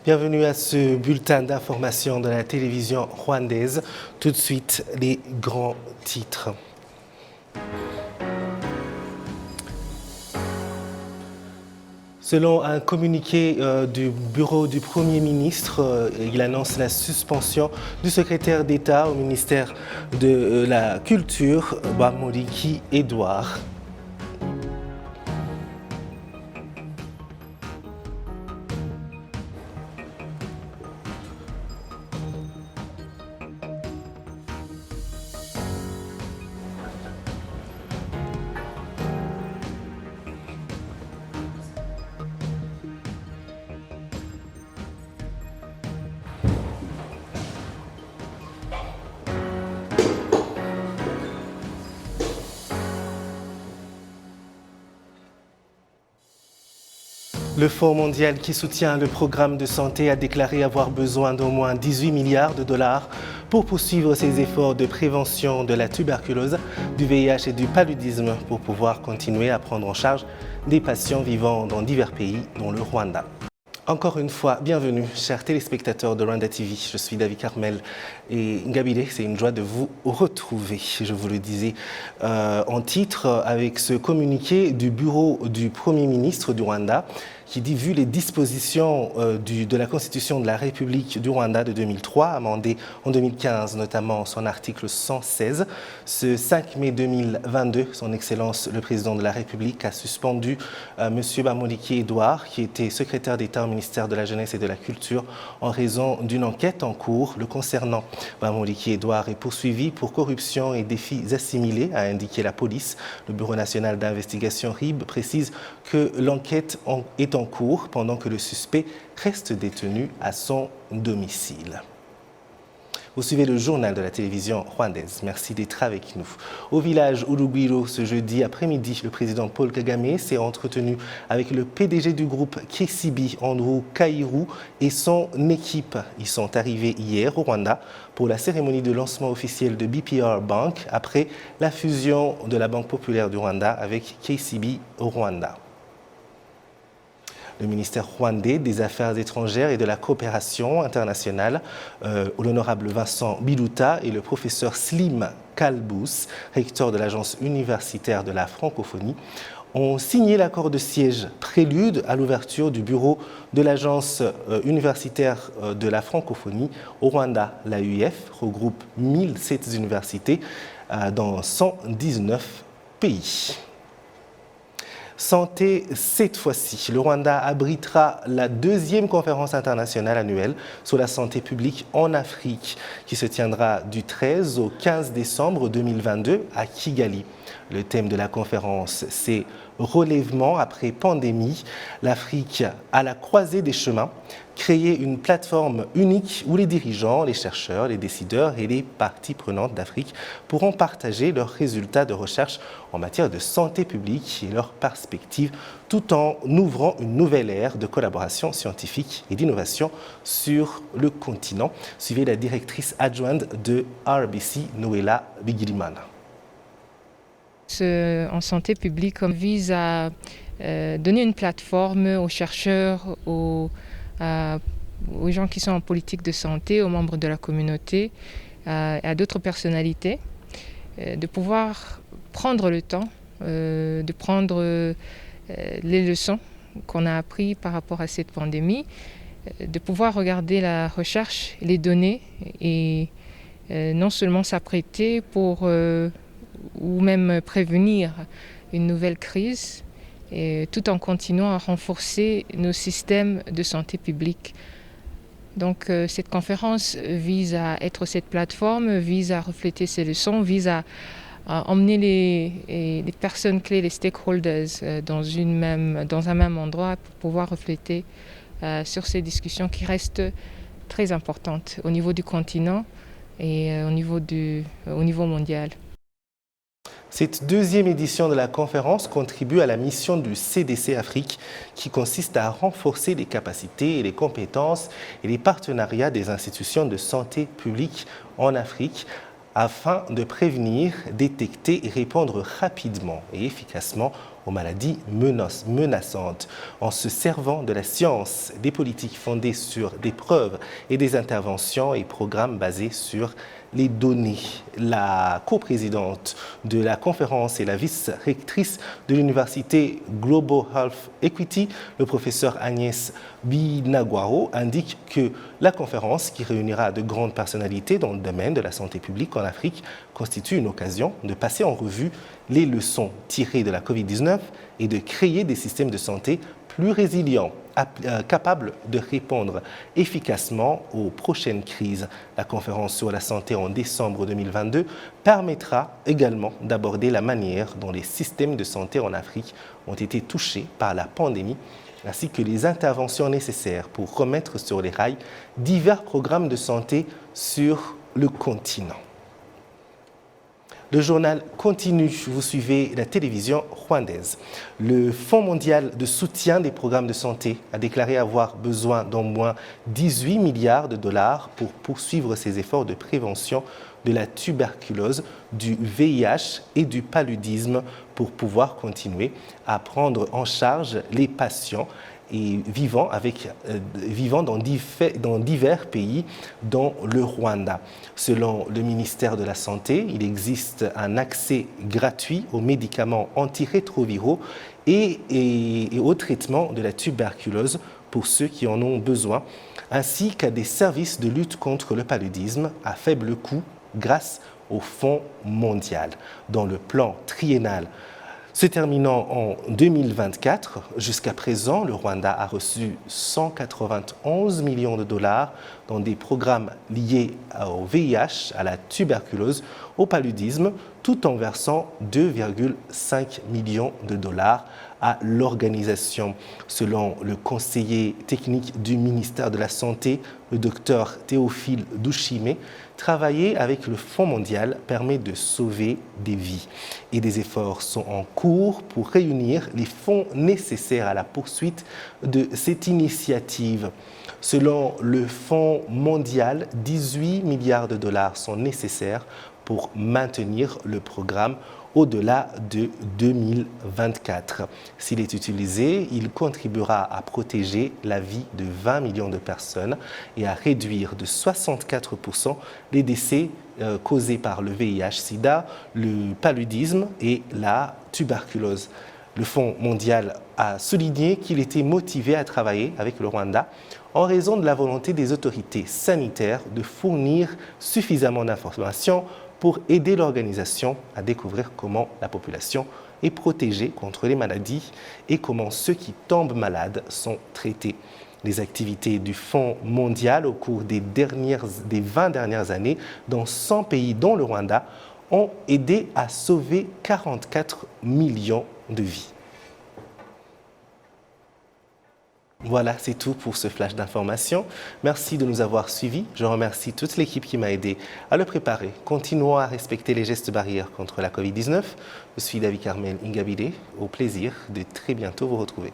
Bienvenue à ce bulletin d'information de la télévision rwandaise. Tout de suite, les grands titres. Selon un communiqué du bureau du Premier ministre, il annonce la suspension du secrétaire d'État au ministère de la Culture, Bamoriki Edouard. Le Fonds mondial qui soutient le programme de santé a déclaré avoir besoin d'au moins 18 milliards de dollars pour poursuivre ses efforts de prévention de la tuberculose, du VIH et du paludisme pour pouvoir continuer à prendre en charge des patients vivant dans divers pays, dont le Rwanda. Encore une fois, bienvenue, chers téléspectateurs de Rwanda TV. Je suis David Carmel et Ngabile. C'est une joie de vous retrouver. Je vous le disais en titre avec ce communiqué du bureau du Premier ministre du Rwanda qui dit, vu les dispositions de la Constitution de la République du Rwanda de 2003, amendée en 2015, notamment son article 116, ce 5 mai 2022, son Excellence le Président de la République a suspendu M. Bamoriki Edouard, qui était secrétaire d'État au ministère de la Jeunesse et de la Culture, en raison d'une enquête en cours le concernant. Bamoriki Edouard est poursuivi pour corruption et défis assimilés, a indiqué la police. Le Bureau national d'investigation RIB précise que l'enquête est en cours pendant que le suspect reste détenu à son domicile. Vous suivez le journal de la télévision rwandaise. Merci d'être avec nous. Au village Urugwiro, ce jeudi après-midi, le président Paul Kagame s'est entretenu avec le PDG du groupe KCB, Andrew Kairu, et son équipe. Ils sont arrivés hier au Rwanda pour la cérémonie de lancement officiel de BPR Bank après la fusion de la Banque populaire du Rwanda avec KCB au Rwanda. Le ministère rwandais des Affaires étrangères et de la coopération internationale, l'honorable Vincent Biluta et le professeur Slim Kalbous, recteur de l'Agence universitaire de la francophonie, ont signé l'accord de siège prélude à l'ouverture du bureau de l'Agence universitaire de la francophonie au Rwanda. L'AUF regroupe 1007 universités dans 119 pays. Santé, cette fois-ci, le Rwanda abritera la deuxième conférence internationale annuelle sur la santé publique en Afrique qui se tiendra du 13 au 15 décembre 2022 à Kigali. Le thème de la conférence, c'est « Relèvement après pandémie, l'Afrique à la croisée des chemins ». Créer une plateforme unique où les dirigeants, les chercheurs, les décideurs et les parties prenantes d'Afrique pourront partager leurs résultats de recherche en matière de santé publique et leurs perspectives, tout en ouvrant une nouvelle ère de collaboration scientifique et d'innovation sur le continent. Suivez la directrice adjointe de RBC, Noéla Bigirimana. En santé publique vise à donner une plateforme aux chercheurs, aux gens qui sont en politique de santé, aux membres de la communauté, à d'autres personnalités, de pouvoir prendre le temps, de prendre les leçons qu'on a apprises par rapport à cette pandémie, de pouvoir regarder la recherche, les données et non seulement s'apprêter pour ou même prévenir une nouvelle crise, et tout en continuant à renforcer nos systèmes de santé publique. Donc cette conférence vise à être cette plateforme, vise à refléter ces leçons, vise à emmener les personnes clés, les stakeholders dans un même endroit pour pouvoir refléter sur ces discussions qui restent très importantes au niveau du continent et au niveau mondial. Cette deuxième édition de la conférence contribue à la mission du CDC Afrique qui consiste à renforcer les capacités et les compétences et les partenariats des institutions de santé publique en Afrique afin de prévenir, détecter et répondre rapidement et efficacement aux maladies menaçantes. En se servant de la science, des politiques fondées sur des preuves et des interventions et programmes basés sur les données. La coprésidente de la conférence et la vice-rectrice de l'université Global Health Equity, le professeur Agnès Binagwaro, indique que la conférence, qui réunira de grandes personnalités dans le domaine de la santé publique en Afrique, constitue une occasion de passer en revue les leçons tirées de la COVID-19 et de créer des systèmes de santé plus résilients, capables de répondre efficacement aux prochaines crises. La conférence sur la santé en décembre 2022 permettra également d'aborder la manière dont les systèmes de santé en Afrique ont été touchés par la pandémie, ainsi que les interventions nécessaires pour remettre sur les rails divers programmes de santé sur le continent. Le journal continue, vous suivez la télévision rwandaise. Le Fonds mondial de soutien des programmes de santé a déclaré avoir besoin d'au moins 18 milliards de dollars pour poursuivre ses efforts de prévention de la tuberculose, du VIH et du paludisme pour pouvoir continuer à prendre en charge les patients et vivant dans divers pays, dont le Rwanda. Selon le ministère de la Santé, il existe un accès gratuit aux médicaments antirétroviraux et au traitement de la tuberculose pour ceux qui en ont besoin, ainsi qu'à des services de lutte contre le paludisme à faible coût grâce au Fonds mondial. Dans le plan triennal se terminant en 2024, jusqu'à présent, le Rwanda a reçu 191 millions de dollars dans des programmes liés au VIH, à la tuberculose, au paludisme, tout en versant 2,5 millions de dollars à l'organisation. Selon le conseiller technique du ministère de la Santé, le docteur Théophile Douchime, travailler avec le Fonds mondial permet de sauver des vies. Et des efforts sont en cours pour réunir les fonds nécessaires à la poursuite de cette initiative. Selon le Fonds mondial, 18 milliards de dollars sont nécessaires pour maintenir le programme au-delà de 2024. S'il est utilisé, il contribuera à protéger la vie de 20 millions de personnes et à réduire de 64% les décès causés par le VIH-Sida, le paludisme et la tuberculose. Le Fonds mondial a souligné qu'il était motivé à travailler avec le Rwanda en raison de la volonté des autorités sanitaires de fournir suffisamment d'informations pour aider l'organisation à découvrir comment la population est protégée contre les maladies et comment ceux qui tombent malades sont traités. Les activités du Fonds mondial au cours des 20 dernières années dans 100 pays dont le Rwanda ont aidé à sauver 44 millions de vies. Voilà, c'est tout pour ce flash d'information. Merci de nous avoir suivis. Je remercie toute l'équipe qui m'a aidé à le préparer. Continuons à respecter les gestes barrières contre la COVID-19. Je suis David Carmel Ingabire. Au plaisir de très bientôt vous retrouver.